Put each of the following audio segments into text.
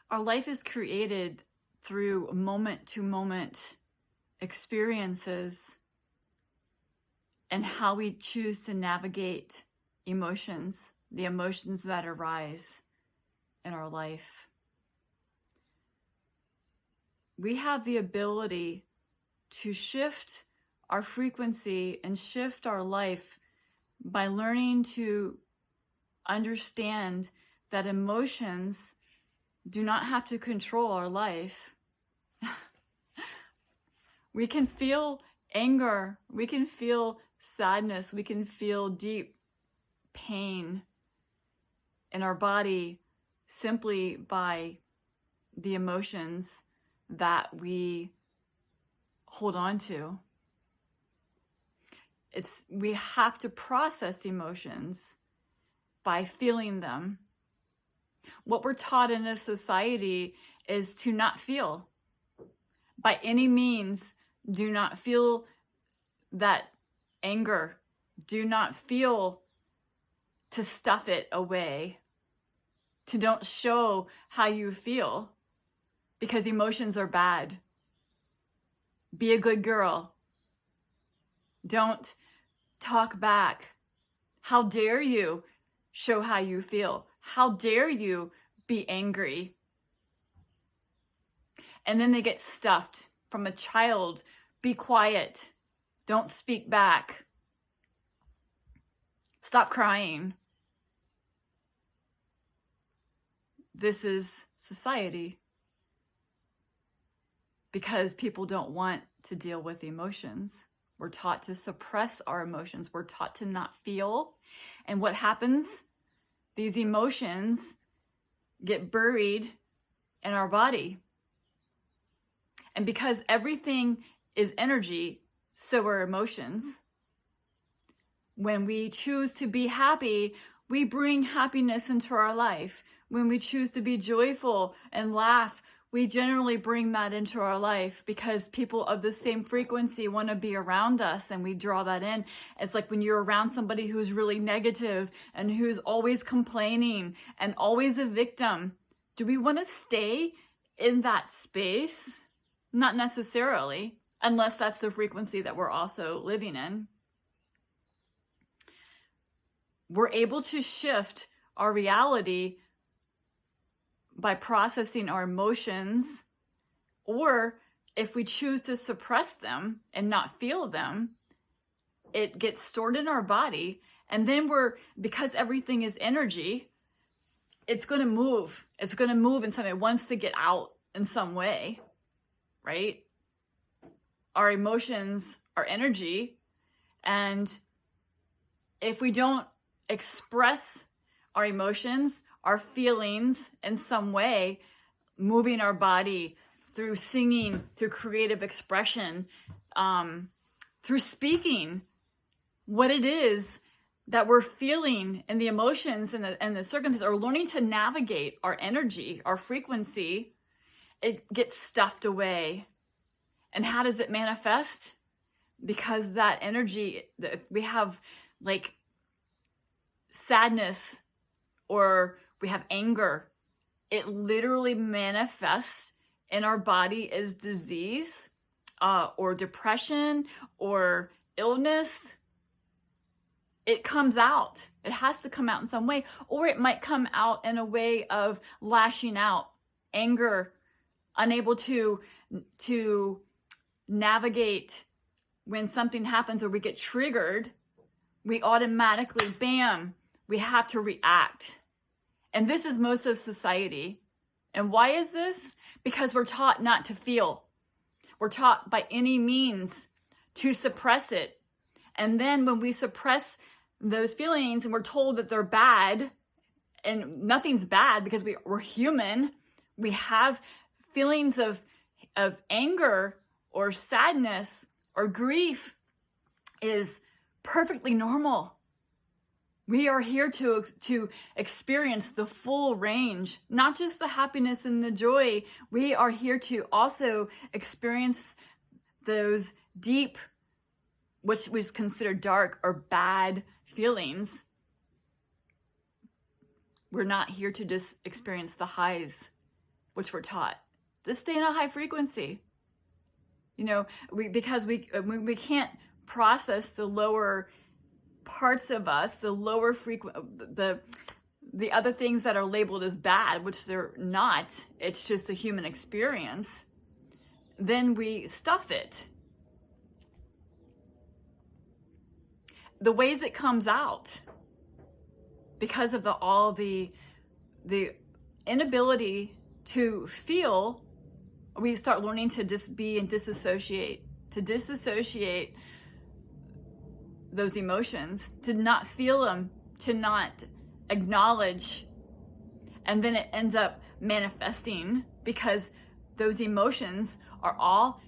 Our life is created through moment-to-moment experiences and how we choose to navigate emotions, the emotions that arise in our life. We have the ability to shift our frequency and shift our life by learning to understand that emotions do not have to control our life. We can feel anger, we can feel sadness, we can feel deep pain in our body simply by the emotions that we hold on to. We have to process emotions by feeling them. What we're taught in this society is to not feel. By any means, do not feel that anger. Do not feel to stuff it away. To don't show how you feel, because emotions are bad. Be a good girl. Don't talk back. How dare you show how you feel? How dare you be angry? And then they get stuffed from a child. Be quiet. Don't speak back. Stop crying. This is society. Because people don't want to deal with emotions. We're taught to suppress our emotions. We're taught to not feel. And what happens? These emotions get buried in our body. And because everything is energy, so are emotions. When we choose to be happy, we bring happiness into our life. When we choose to be joyful and laugh, we generally bring that into our life because people of the same frequency want to be around us, and we draw that in. It's like when you're around somebody who's really negative and who's always complaining and always a victim. Do we want to stay in that space? Not necessarily, unless that's the frequency that we're also living in. We're able to shift our reality by processing our emotions, or if we choose to suppress them and not feel them, it gets stored in our body, and then because everything is energy, it's going to move. It's going to move in some way. It wants to get out in some way, right? Our emotions are energy, and if we don't express our emotions, our feelings in some way, moving our body through singing, through creative expression, through speaking what it is that we're feeling and the emotions and the circumstances, or learning to navigate our energy, our frequency, it gets stuffed away. And how does it manifest? Because that energy, we have like sadness, or we have anger, it literally manifests in our body as disease, or depression, or illness. It comes out. It has to come out in some way, or it might come out in a way of lashing out, anger, unable to navigate when something happens or we get triggered. We automatically, bam, we have to react. And this is most of society. And why is this? Because we're taught not to feel. We're taught by any means to suppress it. And then when we suppress those feelings and we're told that they're bad, and nothing's bad because we're human, we have feelings of anger or sadness or grief is perfectly normal. We are here to experience the full range, not just the happiness and the joy. We are here to also experience those deep, which was considered dark or bad feelings. We're not here to just experience the highs, which we're taught to stay in a high frequency. You know, because we can't process the lower parts of us, the lower the other things that are labeled as bad, which they're not. It's just a human experience. Then we stuff it. The ways it comes out, because of all the inability to feel, we start learning to just be and disassociate, those emotions, to not feel them, to not acknowledge, and then it ends up manifesting, because those emotions are all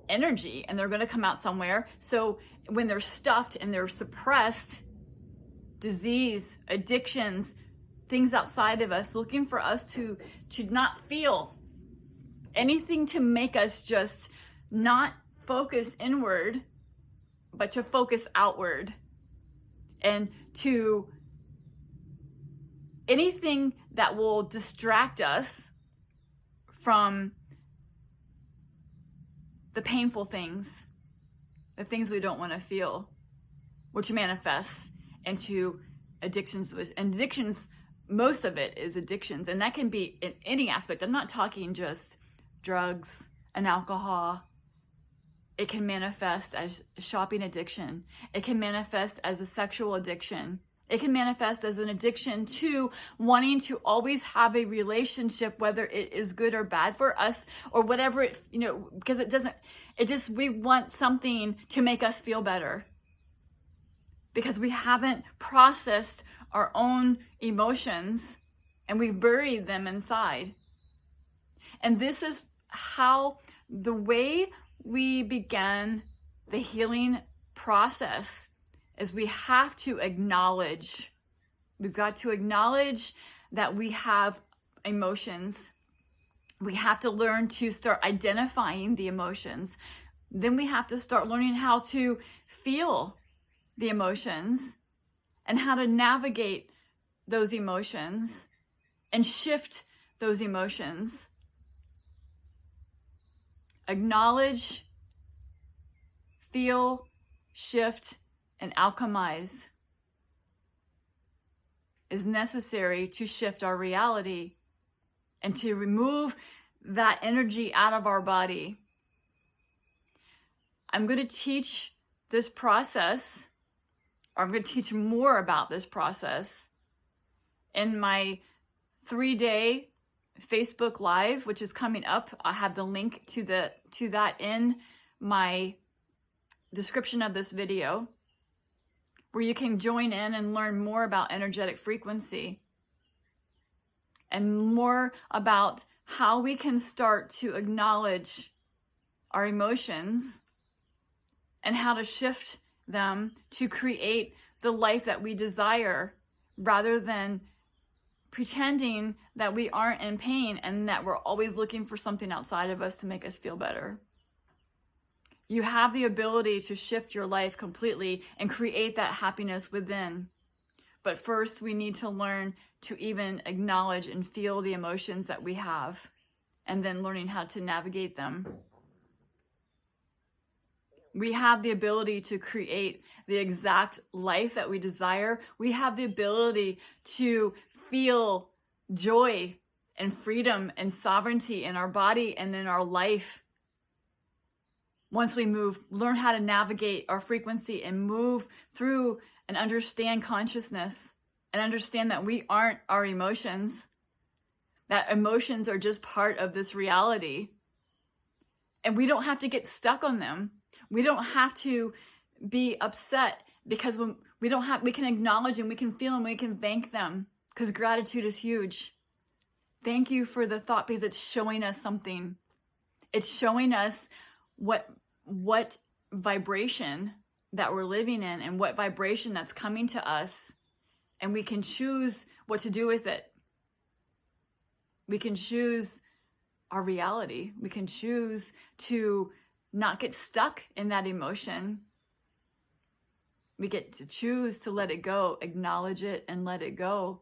energy and they're going to come out somewhere. So when they're stuffed and they're suppressed, disease, addictions, things outside of us looking for us to not feel anything, to make us just not focus inward, but to focus outward, and to anything that will distract us from the painful things, the things we don't want to feel, which manifests into addictions. And addictions, most of it is addictions, and that can be in any aspect. I'm not talking just drugs and alcohol. It can manifest as shopping addiction. It can manifest as a sexual addiction. It can manifest as an addiction to wanting to always have a relationship, whether it is good or bad for us, or whatever it, because we want something to make us feel better, because we haven't processed our own emotions and we buried them inside. And this is how the way we began the healing process is we have to acknowledge. We've got to acknowledge that we have emotions. We have to learn to start identifying the emotions. Then we have to start learning how to feel the emotions and how to navigate those emotions and shift those emotions. Acknowledge, feel, shift, and alchemize is necessary to shift our reality and to remove that energy out of our body. I'm going to teach this process, or I'm going to teach more about this process in my 3-day Facebook Live, which is coming up. I have the link to that in my description of this video, where you can join in and learn more about energetic frequency and more about how we can start to acknowledge our emotions and how to shift them to create the life that we desire, rather than pretending that we aren't in pain and that we're always looking for something outside of us to make us feel better. You have the ability to shift your life completely and create that happiness within. But first, we need to learn to even acknowledge and feel the emotions that we have, and then learning how to navigate them. We have the ability to create the exact life that we desire. We have the ability to feel joy and freedom and sovereignty in our body and in our life. Once we learn how to navigate our frequency and move through and understand consciousness and understand that we aren't our emotions, that emotions are just part of this reality. And we don't have to get stuck on them. We don't have to be upset, because when we can acknowledge them, we can feel them, we can thank them, because gratitude is huge. Thank you for the thought, because it's showing us something. It's showing us what vibration that we're living in and what vibration that's coming to us, and we can choose what to do with it. We can choose our reality. We can choose to not get stuck in that emotion. We get to choose to let it go, acknowledge it and let it go.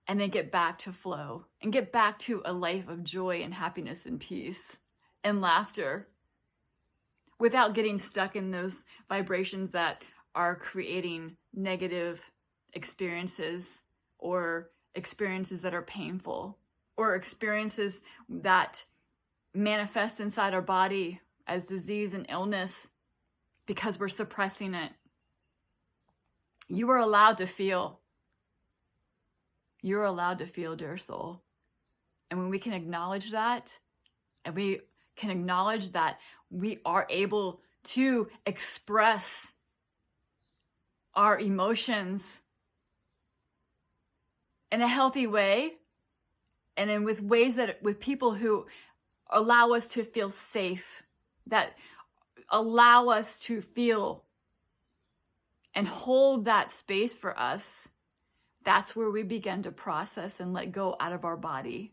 and then get back to flow and get back to a life of joy and happiness and peace and laughter without getting stuck in those vibrations that are creating negative experiences or experiences that are painful or experiences that manifest inside our body as disease and illness because we're suppressing it. You are allowed to feel. You're allowed to feel, dear soul. And when we can acknowledge that, and we can acknowledge that we are able to express our emotions in a healthy way, and in with ways that with people who allow us to feel safe, that allow us to feel and hold that space for us, that's where we begin to process and let go out of our body.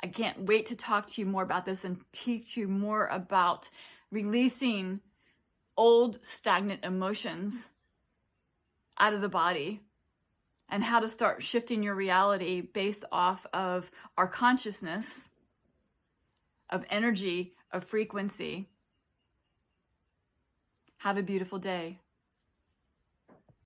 I can't wait to talk to you more about this and teach you more about releasing old stagnant emotions out of the body and how to start shifting your reality based off of our consciousness, of energy, of frequency. Have a beautiful day.